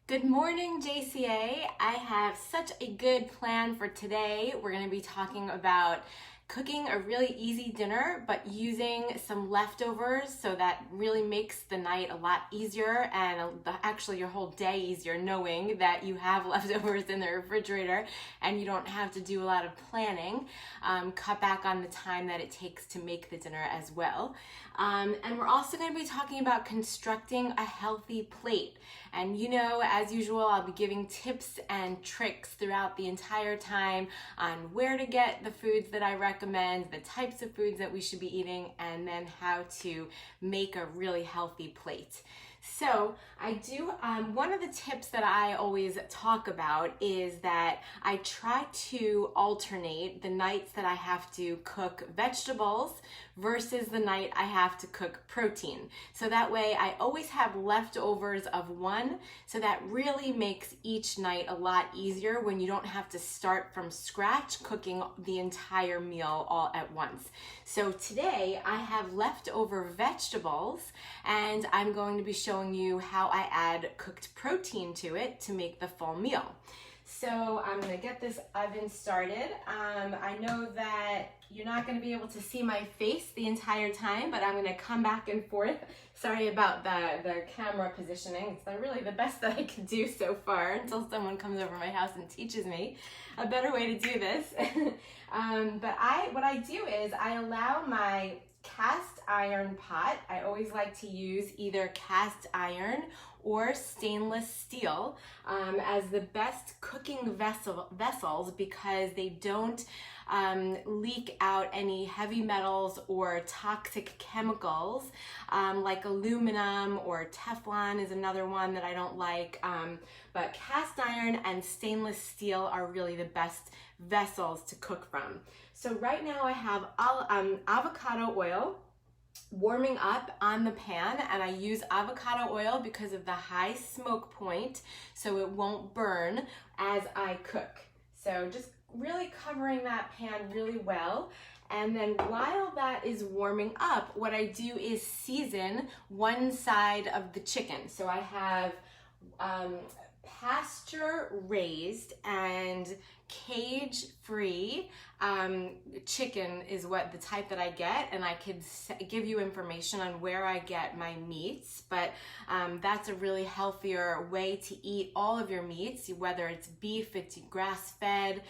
Good morning, JCA. I have such a good plan for today. We're going to be talking about cooking a really easy dinner, but using some leftovers, so that really makes the night a lot easier and actually your whole day easier, knowing that you have leftovers in the refrigerator and you don't have to do a lot of planning. Cut back on the time that it takes to make the dinner as well. And we're also going to be talking about constructing a healthy plate. And as usual, I'll be giving tips and tricks throughout the entire time on where to get the foods that I recommend, the types of foods that we should be eating, and then how to make a really healthy plate. So one of the tips that I always talk about is that I try to alternate the nights that I have to cook vegetables versus the night I have to cook protein. So that way I always have leftovers of one, so that really makes each night a lot easier when you don't have to start from scratch cooking the entire meal all at once. So today I have leftover vegetables, and I'm going to be showing you how I add cooked protein to it to make the full meal. So I'm going to get this oven started. I know that you're not going to be able to see my face the entire time, but I'm going to come back and forth. Sorry about the camera positioning. It's really the best that I can do so far until someone comes over my house and teaches me a better way to do this. What I do is I allow my cast iron pot. I always like to use either cast iron or stainless steel as the best cooking vessels, because they don't leak out any heavy metals or toxic chemicals like aluminum, or Teflon is another one that I don't like. But cast iron and stainless steel are really the best vessels to cook from. So right now I have avocado oil warming up on the pan, and I use avocado oil because of the high smoke point, so it won't burn as I cook. So just really covering that pan really well. And then while that is warming up, what I do is season one side of the chicken. So I have pasture-raised and cage-free chicken is what the type that I get, and I could give you information on where I get my meats, but that's a really healthier way to eat all of your meats, whether it's beef, it's grass-fed,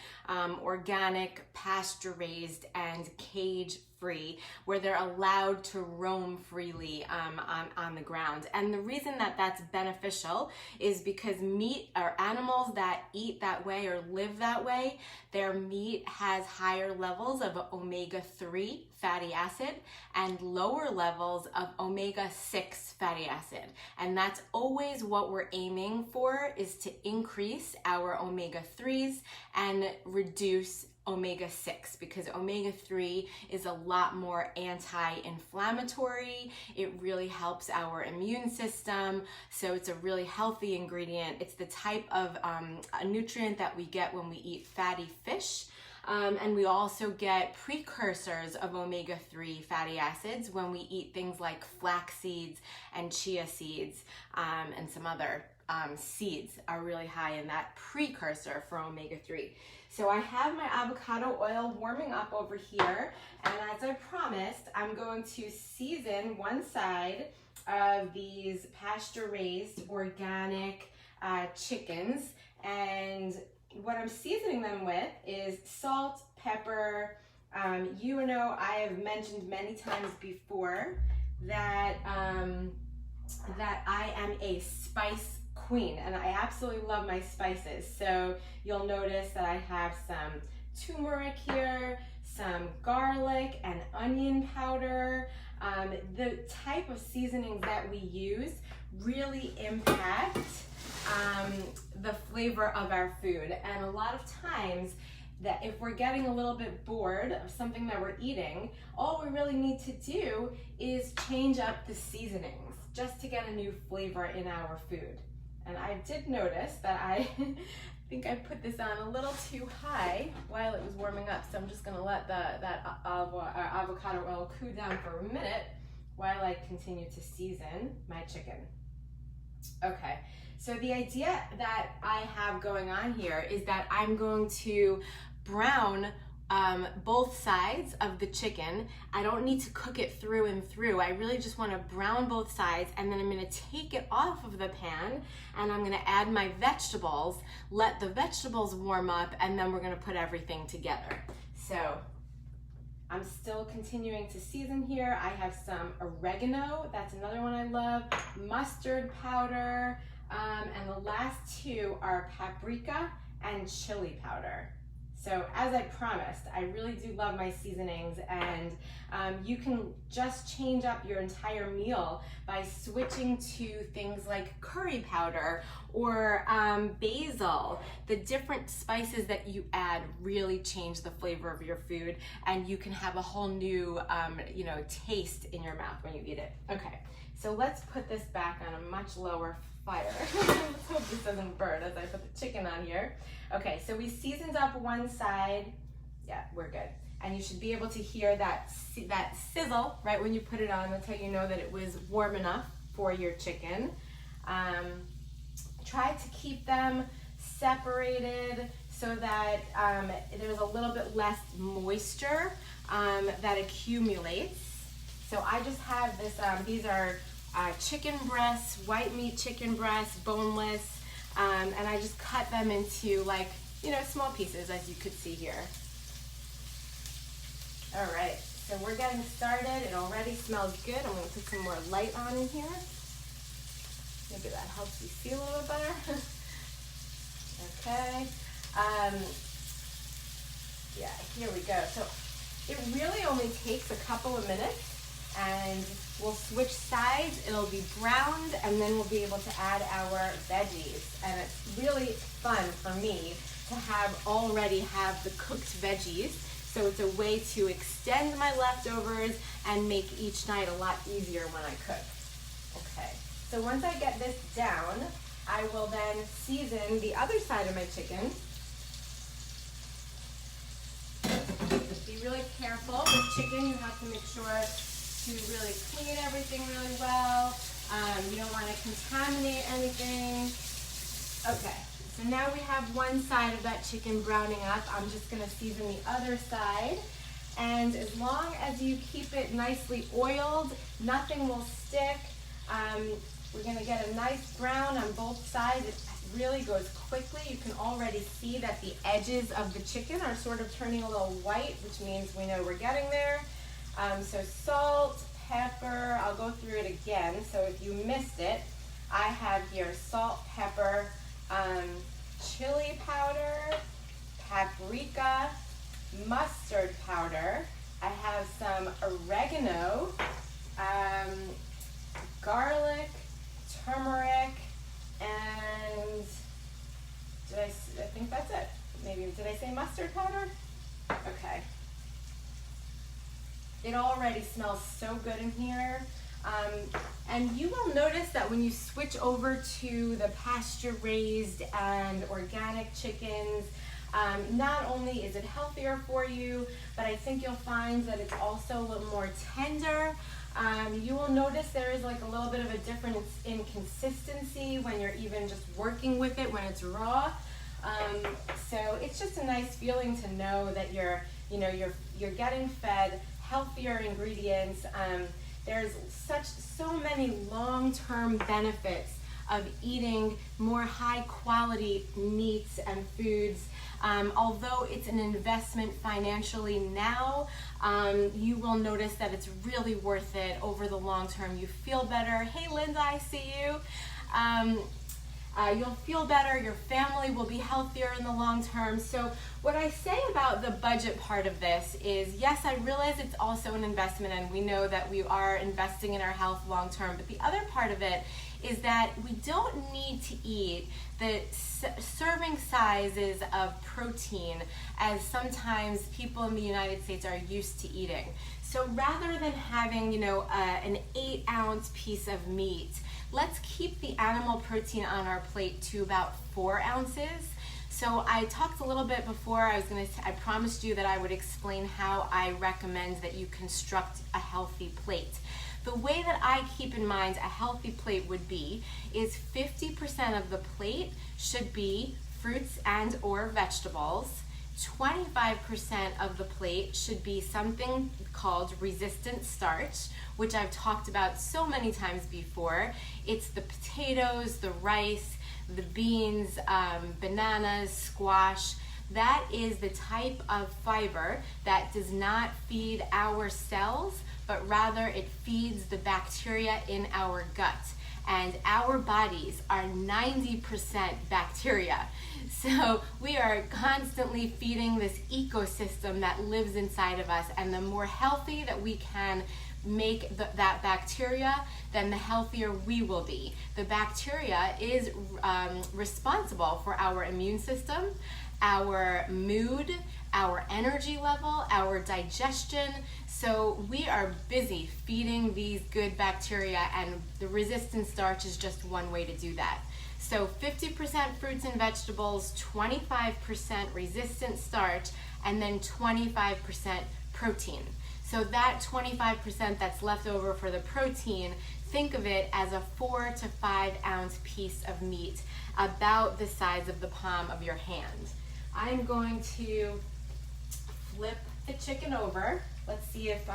organic, pasture-raised, and cage-free, where they're allowed to roam freely on the ground. And the reason that that's beneficial is because meat, or animals that eat that way or live that way, their meat has higher levels of omega-3 fatty acid and lower levels of omega-6 fatty acid. And that's always what we're aiming for, is to increase our omega-3s and reduce omega-6, because omega-3 is a lot more anti-inflammatory. It really helps our immune system, so it's a really healthy ingredient. It's the type of a nutrient that we get when we eat fatty fish. And we also get precursors of omega-3 fatty acids when we eat things like flax seeds and chia seeds, and some other seeds are really high in that precursor for omega-3. So I have my avocado oil warming up over here, and as I promised, I'm going to season one side of these pasture-raised organic chickens. And what I'm seasoning them with is salt, pepper. I have mentioned many times before that that I am a spice queen, and I absolutely love my spices. So you'll notice that I have some turmeric here, some garlic and onion powder. The type of seasonings that we use really impact the flavor of our food. And a lot of times, that if we're getting a little bit bored of something that we're eating, all we really need to do is change up the seasonings just to get a new flavor in our food. And I did notice that I think I put this on a little too high while it was warming up, so I'm just going to let that avocado oil cool down for a minute while I continue to season my chicken. Okay, So the idea that I have going on here is that I'm going to brown both sides of the chicken. I don't need to cook it through and through. I really just want to brown both sides, and then I'm going to take it off of the pan and I'm going to add my vegetables, let the vegetables warm up, and then we're going to put everything together. So I'm still continuing to season here. I have some oregano, that's another one I love, mustard powder, and the last two are paprika and chili powder. So as I promised, I really do love my seasonings, and you can just change up your entire meal by switching to things like curry powder or basil. The different spices that you add really change the flavor of your food, and you can have a whole new taste in your mouth when you eat it. Okay, so let's put this back on a much lower fire. Let's hope this doesn't burn as I put the chicken on here. Okay, so we seasoned up one side. Yeah, we're good. And you should be able to hear that sizzle right when you put it on. That's how you know that it was warm enough for your chicken. Try to keep them separated so that there's a little bit less moisture that accumulates. So I just have this, these are chicken breasts, white meat chicken breasts, boneless, and I just cut them into small pieces, as you could see here. All right, so we're getting started. It already smells good. I'm gonna put some more light on in here. Maybe that helps you see a little bit better. Okay, yeah, here we go. So it really only takes a couple of minutes, and we'll switch sides, it'll be browned, and then we'll be able to add our veggies. And it's really fun for me to already have the cooked veggies, so it's a way to extend my leftovers and make each night a lot easier when I cook. Okay, so once I get this down, I will then season the other side of my chicken. Just be really careful. With chicken, you have to make sure to really clean everything really well. You don't want to contaminate anything. Okay, so now we have one side of that chicken browning up. I'm just going to season the other side. And as long as you keep it nicely oiled, nothing will stick. We're going to get a nice brown on both sides. It really goes quickly. You can already see that the edges of the chicken are sort of turning a little white, which means we know we're getting there. So salt, pepper, I'll go through it again. So if you missed it, I have here salt, pepper, chili powder, paprika, mustard powder. I have some oregano, garlic, turmeric, and I think that's it. Maybe, did I say mustard powder? Okay. It already smells so good in here. And you will notice that when you switch over to the pasture-raised and organic chickens, not only is it healthier for you, but I think you'll find that it's also a little more tender. You will notice there is like a little bit of a difference in consistency when you're even just working with it when it's raw. So it's just a nice feeling to know that you're getting fed healthier ingredients. There's so many long-term benefits of eating more high-quality meats and foods. Although it's an investment financially now, you will notice that it's really worth it over the long term. You feel better. Hey, Linda, I see you. You'll feel better, your family will be healthier in the long term. So what I say about the budget part of this is, yes, I realize it's also an investment, and we know that we are investing in our health long term, but the other part of it is that we don't need to eat the serving sizes of protein as sometimes people in the United States are used to eating. So rather than having, an 8-ounce piece of meat, let's keep the animal protein on our plate to about 4 ounces. So I talked a little bit before, I promised you that I would explain how I recommend that you construct a healthy plate. the way that I keep in mind a healthy plate would be is 50% of the plate should be fruits and or vegetables. 25% of the plate should be something called resistant starch, which I've talked about so many times before. It's the potatoes, the rice, the beans, bananas, squash. That is the type of fiber that does not feed our cells, but rather it feeds the bacteria in our gut. And our bodies are 90% bacteria. So we are constantly feeding this ecosystem that lives inside of us, and the more healthy that we can make that bacteria, then the healthier we will be. The bacteria is responsible for our immune system, our mood, our energy level, our digestion. So we are busy feeding these good bacteria, and the resistant starch is just one way to do that. So 50% fruits and vegetables, 25% resistant starch, and then 25% protein. So that 25% that's left over for the protein, think of it as a 4 to 5 ounce piece of meat, about the size of the palm of your hand. I'm going to flip the chicken over. Let's see if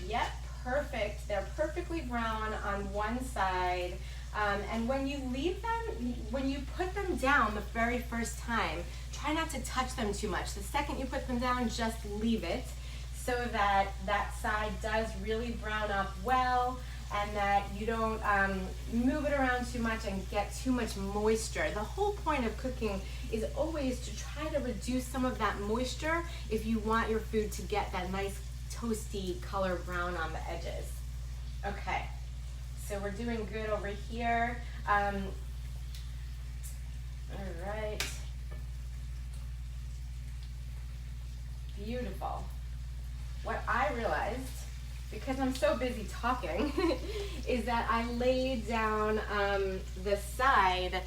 yep, perfect. They're perfectly brown on one side. And when you leave them, when you put them down the very first time, try not to touch them too much. The second you put them down, just leave it so that that side does really brown up well, and that you don't move it around too much and get too much moisture. The whole point of cooking is always to try to reduce some of that moisture if you want your food to get that nice toasty color brown on the edges. Okay, so we're doing good over here. All right. Beautiful. What I realized, because I'm so busy talking, is that I laid down the side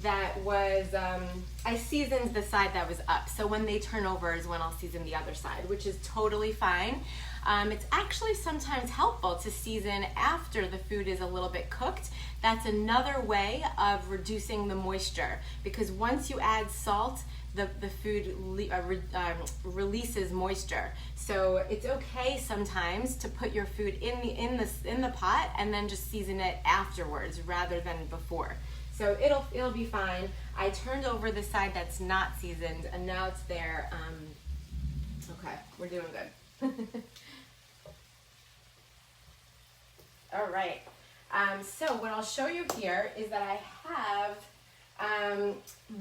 that was, I seasoned the side that was up. So when they turn over is when I'll season the other side, which is totally fine. It's actually sometimes helpful to season after the food is a little bit cooked. That's another way of reducing the moisture, because once you add salt, the food releases moisture. So it's okay sometimes to put your food in the pot and then just season it afterwards rather than before. So it'll be fine. I turned over the side that's not seasoned, and now it's there. Okay, we're doing good. All right. So what I'll show you here is that I have.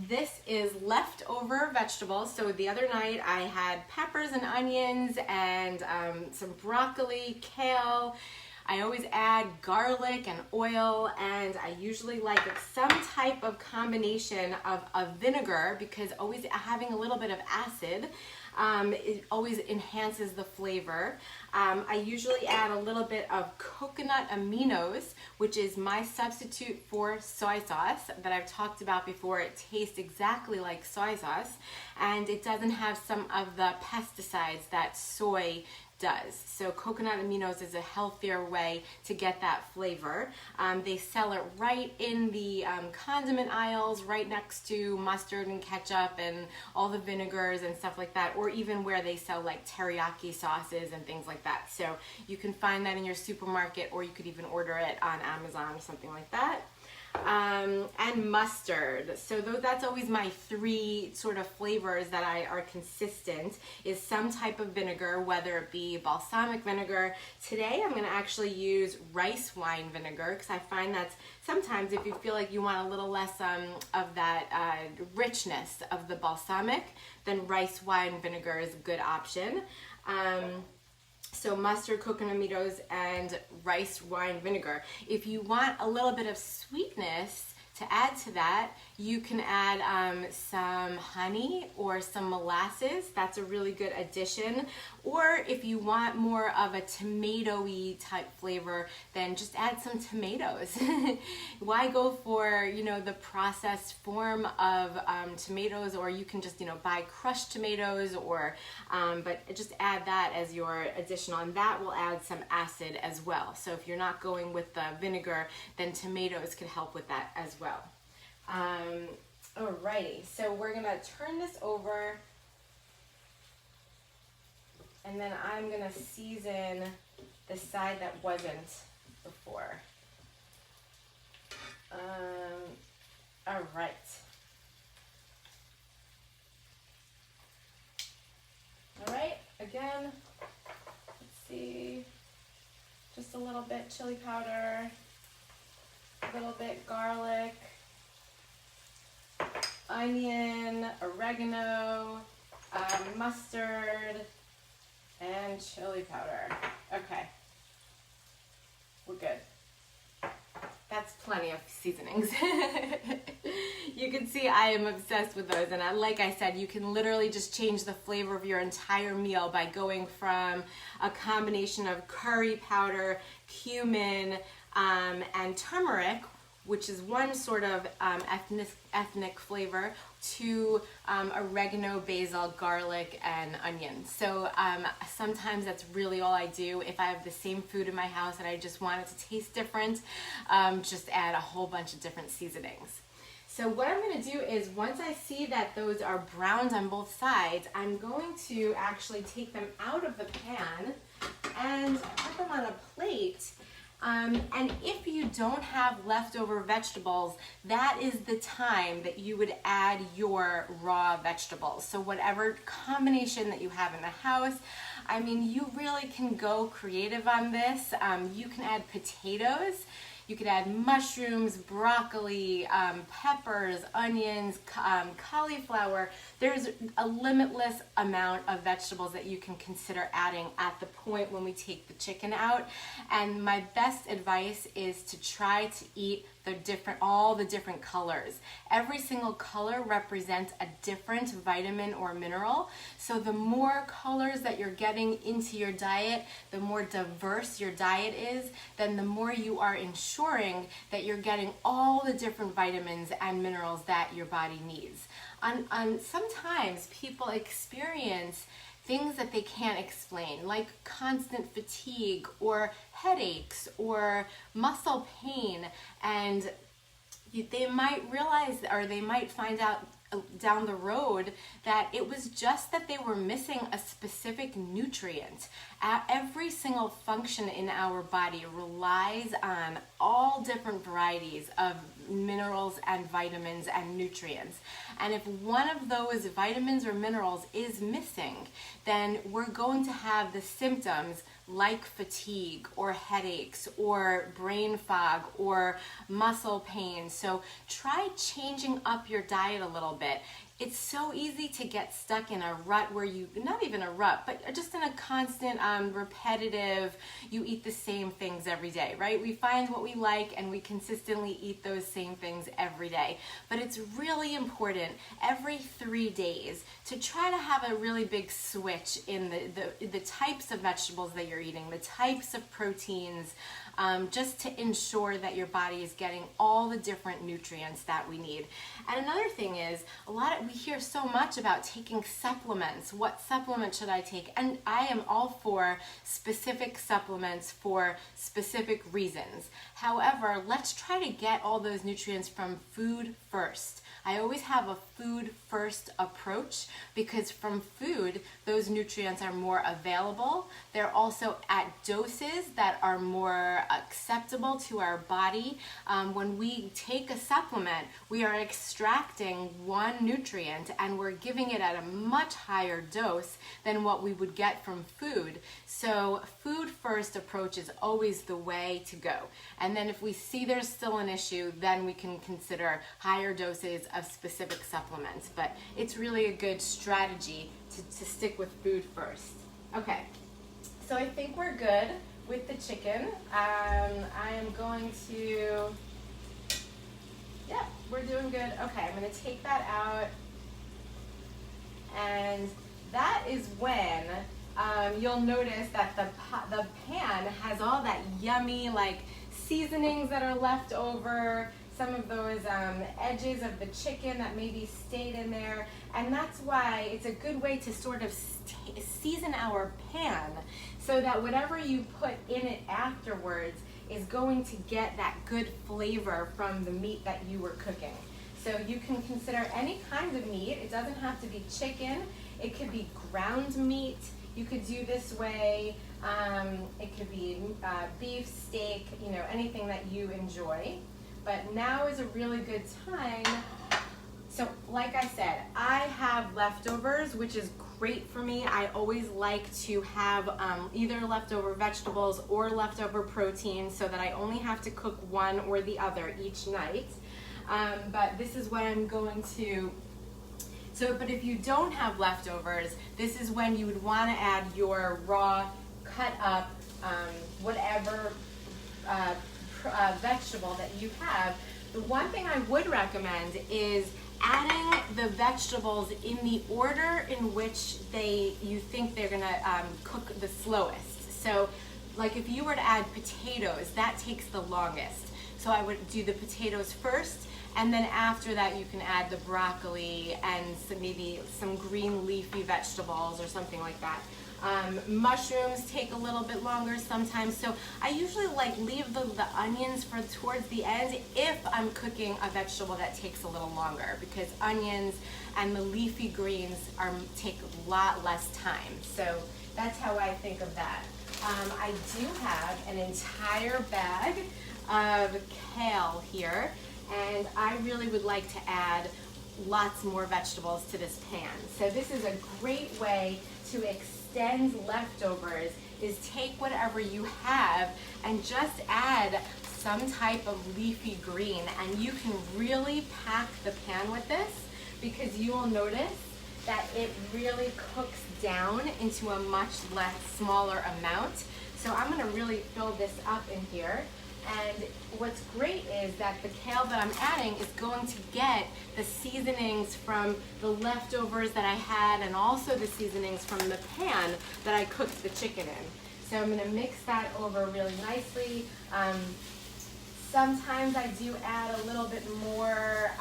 This is leftover vegetables. So the other night I had peppers and onions and some broccoli, kale. I always add garlic and oil, and I usually like some type of combination of a vinegar, because always having a little bit of acid, it always enhances the flavor. I usually add a little bit of coconut aminos, which is my substitute for soy sauce that I've talked about before. It tastes exactly like soy sauce, and it doesn't have some of the pesticides that soy does. So coconut aminos is a healthier way to get that flavor. They sell it right in the condiment aisles, right next to mustard and ketchup and all the vinegars and stuff like that, or even where they sell like teriyaki sauces and things like that. So you can find that in your supermarket, or you could even order it on Amazon or something like that. And mustard. So that's always my three sort of flavors that are consistent, is some type of vinegar, whether it be balsamic vinegar. Today I'm going to actually use rice wine vinegar, because I find that sometimes if you feel like you want a little less of that richness of the balsamic, then rice wine vinegar is a good option. So mustard, coconut aminos, and rice wine vinegar. If you want a little bit of sweetness to to add to that, you can add some honey or some molasses. That's a really good addition. Or if you want more of a tomato-y type flavor, then just add some tomatoes. Why go for, the processed form of tomatoes, or you can just, buy crushed tomatoes, or but just add that as your additional, and that will add some acid as well. So if you're not going with the vinegar, then tomatoes could help with that as well. Alrighty, so we're gonna turn this over, and then I'm gonna season the side that wasn't before. All right. All right, again, let's see, just a little bit chili powder, a little bit garlic, onion, oregano, mustard, and chili powder. Okay, we're good. That's plenty of seasonings. You can see I am obsessed with those, and like I said, you can literally just change the flavor of your entire meal by going from a combination of curry powder, cumin, and turmeric, which is one sort of ethnic flavor, to oregano, basil, garlic, and onion. So sometimes that's really all I do. If I have the same food in my house and I just want it to taste different, just add a whole bunch of different seasonings. So what I'm going to do is, once I see that those are browned on both sides, I'm going to actually take them out of the pan and put them on a plate. And if you don't have leftover vegetables, that is the time that you would add your raw vegetables. So whatever combination that you have in the house, I mean, you really can go creative on this. You can add potatoes. You could add mushrooms, broccoli, peppers, onions, cauliflower. There's a limitless amount of vegetables that you can consider adding at the point when we take the chicken out. And my best advice is to try to eat all the different colors. Every single color represents a different vitamin or mineral. So the more colors that you're getting into your diet, the more diverse your diet is, then the more you are ensuring that you're getting all the different vitamins and minerals that your body needs. Sometimes people experience things that they can't explain, like constant fatigue or headaches or muscle pain, and they might realize, or they might find out down the road, that it was just that they were missing a specific nutrient. Every single function in our body relies on all different varieties of minerals and vitamins and nutrients. And if one of those vitamins or minerals is missing, then we're going to have the symptoms like fatigue or headaches or brain fog or muscle pain. So try changing up your diet a little bit. It's so easy to get stuck in a rut where not even a rut, but just in a constant, repetitive, you eat the same things every day, right? We find what we like and we consistently eat those same things every day. But it's really important every 3 days to try to have a really big switch in the types of vegetables that you're eating, the types of proteins, just to ensure that your body is getting all the different nutrients that we need. And another thing is, we hear so much about taking supplements. What supplement should I take? And I am all for specific supplements for specific reasons. However, let's try to get all those nutrients from food first. I always have a food first approach, because from food, those nutrients are more available. They're also at doses that are more acceptable to our body. When we take a supplement, we are extracting one nutrient and we're giving it at a much higher dose than what we would get from food. So food first approach is always the way to go. And then if we see there's still an issue, then we can consider higher doses of specific supplements. But it's really a good strategy to stick with food first. Okay, so I think we're good with the chicken. I am going to, we're doing good. Okay, I'm gonna take that out. And that is when you'll notice that the pan has all that yummy like seasonings that are left over, some of those edges of the chicken that maybe stayed in there. And that's why it's a good way to sort of season our pan so that whatever you put in it afterwards is going to get that good flavor from the meat that you were cooking. So you can consider any kind of meat. It doesn't have to be chicken. It could be ground meat. You could do this way. It could be beef, steak, you know, anything that you enjoy. But now is a really good time. So like I said, I have leftovers, which is great for me. I always like to have either leftover vegetables or leftover protein so that I only have to cook one or the other each night. But this is what I'm going to, but if you don't have leftovers, this is when you would want to add your raw, cut up, whatever vegetable that you have. The one thing I would recommend is adding the vegetables in the order in which you think they're gonna cook the slowest. So like if you were to add potatoes, that takes the longest. So I would do the potatoes first, and then after that you can add the broccoli and maybe some green leafy vegetables or something like that. Mushrooms take a little bit longer sometimes, so I usually like leave the onions for towards the end if I'm cooking a vegetable that takes a little longer, because onions and the leafy greens take a lot less time. So that's how I think of that. I do have an entire bag of kale here, and I really would like to add lots more vegetables to this pan. So this is a great way to extend leftovers, is take whatever you have and just add some type of leafy green, and you can really pack the pan with this because you will notice that it really cooks down into a much smaller amount. So I'm gonna really fill this up in here. And what's great is that the kale that I'm adding is going to get the seasonings from the leftovers that I had, and also the seasonings from the pan that I cooked the chicken in. So I'm gonna mix that over really nicely. Sometimes I do add a little bit more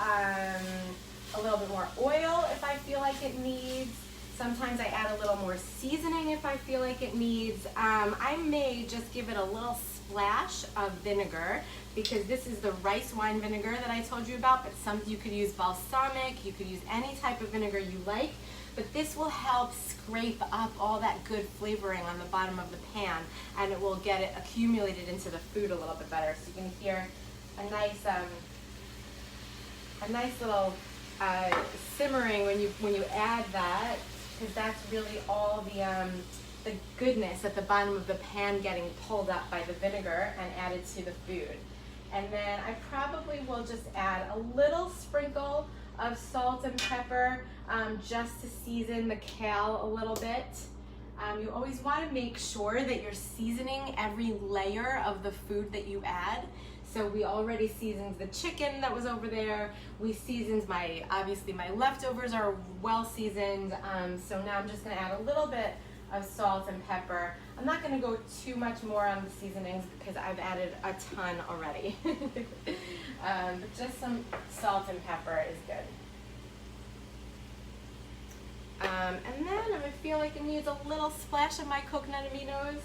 oil if I feel like it needs. Sometimes I add a little more seasoning if I feel like it needs. I may just give it a little splash of vinegar, because this is the rice wine vinegar that I told you about, but you could use balsamic, you could use any type of vinegar you like, but this will help scrape up all that good flavoring on the bottom of the pan, and it will get it accumulated into the food a little bit better. So you can hear a nice little simmering when you add that, because that's really all the goodness at the bottom of the pan getting pulled up by the vinegar and added to the food. And then I probably will just add a little sprinkle of salt and pepper just to season the kale a little bit. You always want to make sure that you're seasoning every layer of the food that you add. So we already seasoned the chicken that was over there. We seasoned obviously my leftovers are well seasoned. So now I'm just gonna add a little bit of salt and pepper. I'm not gonna go too much more on the seasonings because I've added a ton already. But just some salt and pepper is good. And then I feel like it needs a little splash of my coconut aminos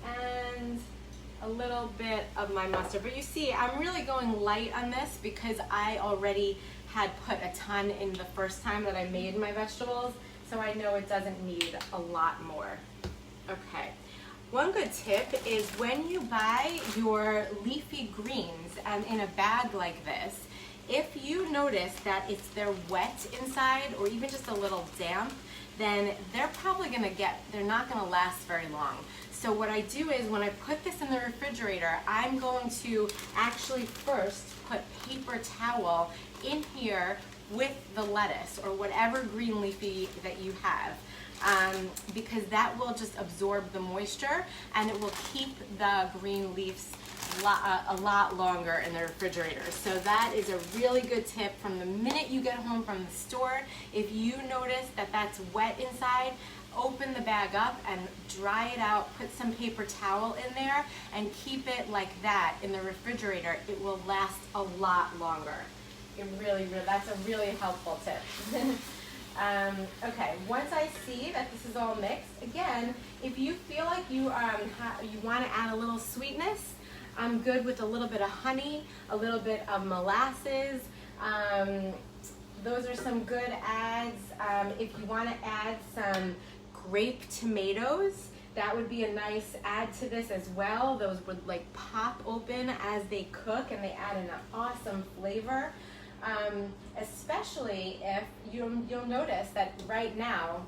and a little bit of my mustard. But you see, I'm really going light on this because I already had put a ton in the first time that I made my vegetables, so I know it doesn't need a lot more. Okay, one good tip is when you buy your leafy greens in a bag like this, if you notice that they're wet inside or even just a little damp, then they're not gonna last very long. So what I do is when I put this in the refrigerator, I'm going to actually first put paper towel in here with the lettuce or whatever green leafy that you have, because that will just absorb the moisture and it will keep the green leaves a lot longer in the refrigerator. So that is a really good tip. From the minute you get home from the store, if you notice that that's wet inside, open the bag up and dry it out, put some paper towel in there, and keep it like that in the refrigerator. It will last a lot longer. That's a really helpful tip. Okay, once I see that this is all mixed, again, if you feel like you want to add a little sweetness, I'm good with a little bit of honey, a little bit of molasses. Those are some good adds. If you want to add some grape tomatoes, that would be a nice add to this as well. Those would like pop open as they cook, and they add an awesome flavor. Especially if you'll notice that right now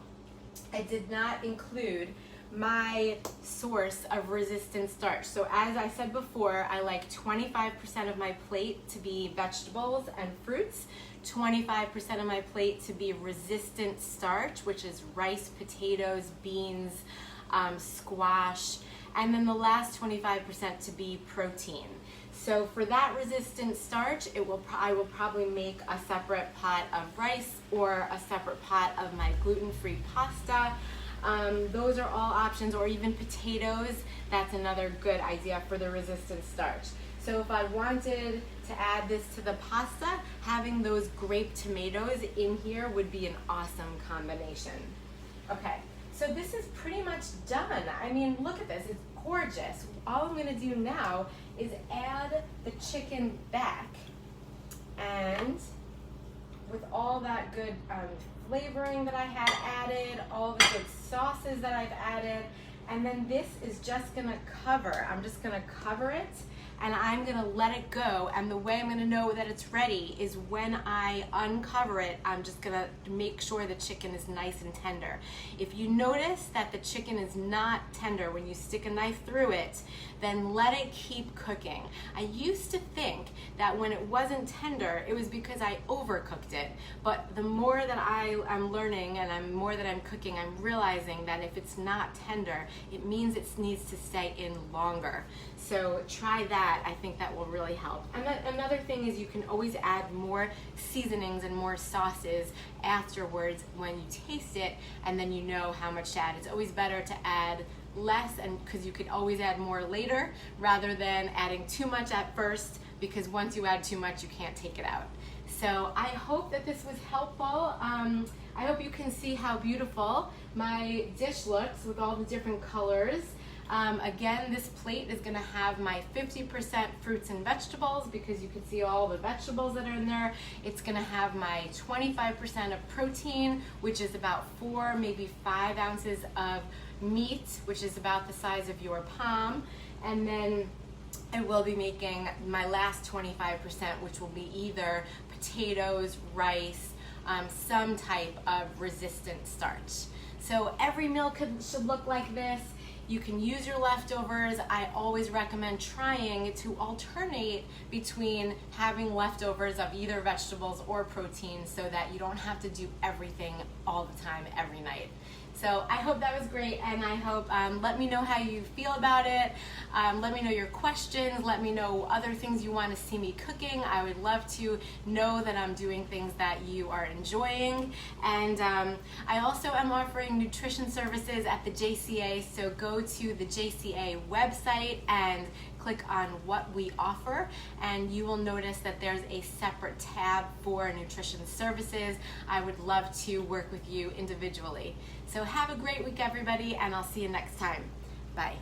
I did not include my source of resistant starch. So as I said before, I like 25% of my plate to be vegetables and fruits, 25% of my plate to be resistant starch, which is rice, potatoes, beans, squash, and then the last 25% to be protein. So for that resistant starch, I will probably make a separate pot of rice or a separate pot of my gluten-free pasta. Those are all options, or even potatoes. That's another good idea for the resistant starch. So if I wanted to add this to the pasta, having those grape tomatoes in here would be an awesome combination. Okay, so this is pretty much done. I mean, look at this, it's gorgeous. All I'm gonna do now is add the chicken back, and with all that good flavoring that I had added, all the good sauces that I've added, and then this is just gonna cover. I'm just gonna cover it, and I'm gonna let it go. And the way I'm gonna know that it's ready is when I uncover it, I'm just gonna make sure the chicken is nice and tender. If you notice that the chicken is not tender when you stick a knife through it, then let it keep cooking. I used to think that when it wasn't tender, it was because I overcooked it. But the more that I'm learning and the more that I'm cooking, I'm realizing that if it's not tender, it means it needs to stay in longer. So try that. I think that will really help. And another thing is you can always add more seasonings and more sauces afterwards when you taste it, and then you know how much to add. It's always better to add less, and because you could always add more later rather than adding too much at first, because once you add too much you can't take it out. So I hope that this was helpful. I hope you can see how beautiful my dish looks with all the different colors. Again, this plate is going to have my 50% fruits and vegetables, because you can see all the vegetables that are in there. It's going to have my 25% of protein, which is about 4, maybe 5 ounces of meat, which is about the size of your palm. And then I will be making my last 25%, which will be either potatoes, rice, some type of resistant starch. So every meal should look like this. You can use your leftovers. I always recommend trying to alternate between having leftovers of either vegetables or protein, so that you don't have to do everything all the time every night. So I hope that was great, and I hope, let me know how you feel about it. Let me know your questions. Let me know other things you want to see me cooking. I would love to know that I'm doing things that you are enjoying. And I also am offering nutrition services at the JCA, so go to the JCA website and click on what we offer, and you will notice that there's a separate tab for nutrition services. I would love to work with you individually. So have a great week, everybody, and I'll see you next time. Bye.